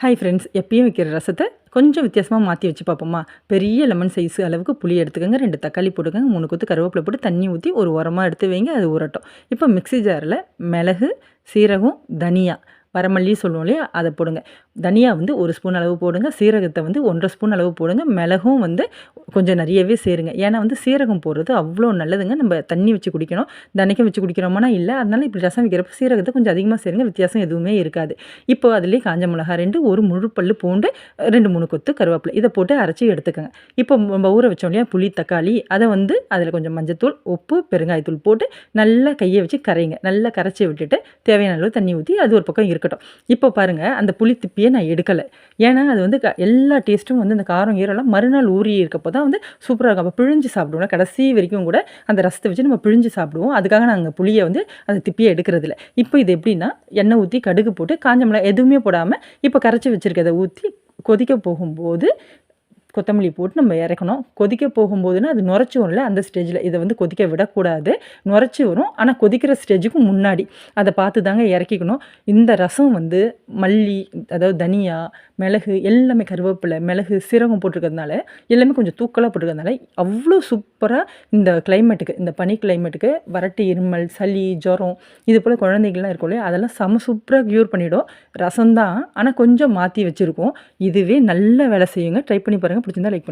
Hi friends, எப்பயும் வைக்கிற ரசத்தை கொஞ்சம் வித்தியாசமாக மாற்றி வச்சு பார்ப்போமா? பெரிய லெமன் சைஸ் அளவுக்கு புளி எடுத்துக்கோங்க, 2 தக்காளி போட்டுக்கோங்க, 3 கொத்து கருவேப்பிலை போட்டு தண்ணி ஊற்றி ஒரு உரமாக எடுத்து வைங்க, அது ஊறட்டும். இப்போ மிக்ஸி ஜாரில் மிளகு, சீரகம், தனியா, வரமல்லி சொல்லுவோம் இல்லையா, அதை போடுங்க. தனியா வந்து 1 ஸ்பூன் அளவு போடுங்க, சீரகத்தை வந்து 1 1/2 ஸ்பூன் அளவு போடுங்க, மிளகும் வந்து கொஞ்சம் நிறையவே சேருங்க. ஏன்னா வந்து சீரகம் போடுறது அவ்வளோ நல்லதுங்க. நம்ம தண்ணி வச்சு குடிக்கணும், தினைக்கும் வச்சு குடிக்கிறோமானா இல்லை. அதனால இப்படி ரசம் வைக்கிறப்ப சீரகத்தை கொஞ்சம் அதிகமாக சேருங்க, வித்தியாசம் எதுவுமே இருக்காது. இப்போ அதுலேயே காஞ்ச மிளகா 2, ஒரு முழு பல்லு பூண்டு, 2 3 கொத்து கருவேப்பிலை, இதை போட்டு அரைச்சி எடுத்துக்கோங்க. இப்போ நம்ம ஊற வச்சோம் இல்லையா புளி, தக்காளி, அதை வந்து அதில் கொஞ்சம் மஞ்சத்தூள், உப்பு, பெருங்காயத்தூள் போட்டு நல்லா கையை வச்சு கரைங்க. நல்லா கரைச்சி விட்டுட்டு தேவையான அளவு தண்ணி ஊற்றி அது ஒரு பக்கம் இருக்கட்டும். இப்போ பாருங்கள், அந்த புளி திப்பியை நான் எடுக்கலை. ஏன்னா அது வந்து எல்லா டேஸ்ட்டும் வந்து இந்த காரம் ஈரெல்லாம் மறுநாள் ஊறி இருக்கப்போ தான் வந்து சூப்பராக இருக்கும். அப்போ பிழிஞ்சு சாப்பிடுவோம், கடைசி வரைக்கும் கூட அந்த ரசத்தை வச்சு நம்ம பிழிஞ்சு சாப்பிடுவோம். அதுக்காக நாங்கள் புளியை வந்து அந்த திப்பியை எடுக்கிறதில்ல. இப்போ இது எப்படின்னா, எண்ணெய் ஊற்றி கடுகு போட்டு காஞ்ச மிளகாய் எதுவுமே போடாமல் இப்போ கரைச்சி வச்சுருக்கதை ஊற்றி கொதிக்க போகும்போது கொத்தமல்லி போட்டு நம்ம இறக்கணும். கொதிக்க போகும்போதுன்னா அது நுரைச்சி வரும்ல, அந்த ஸ்டேஜில் இதை வந்து கொதிக்க விடக்கூடாது. நுரைச்சி வரும், ஆனால் கொதிக்கிற ஸ்டேஜுக்கு முன்னாடி அதை பார்த்து தாங்க இறக்கிக்கணும். இந்த ரசம் வந்து மல்லி, அதாவது தனியா, மிளகு, எல்லாமே கருவேப்பிலை, மிளகு, சீரகம் போட்டிருக்கிறதுனால எல்லாமே கொஞ்சம் தூக்கலாக போட்டிருக்கிறதுனால அவ்வளோ சூப்பராக இந்த கிளைமேட்டுக்கு, இந்த பனி கிளைமேட்டுக்கு வறட்டு இருமல், சளி, ஜுரம், இது போல் குழந்தைகள்லாம் இருக்கும் இல்லையா, அதெல்லாம் சூப்பராக க்யூர் பண்ணிவிடும். ரசம் தான், ஆனால் கொஞ்சம் மாற்றி வச்சுருக்கோம். இதுவே நல்ல வேலை செய்யுங்க. ட்ரை பண்ணி பாருங்கள். பிடிச்சிருந்தா லைக் பண்ணுங்கள்.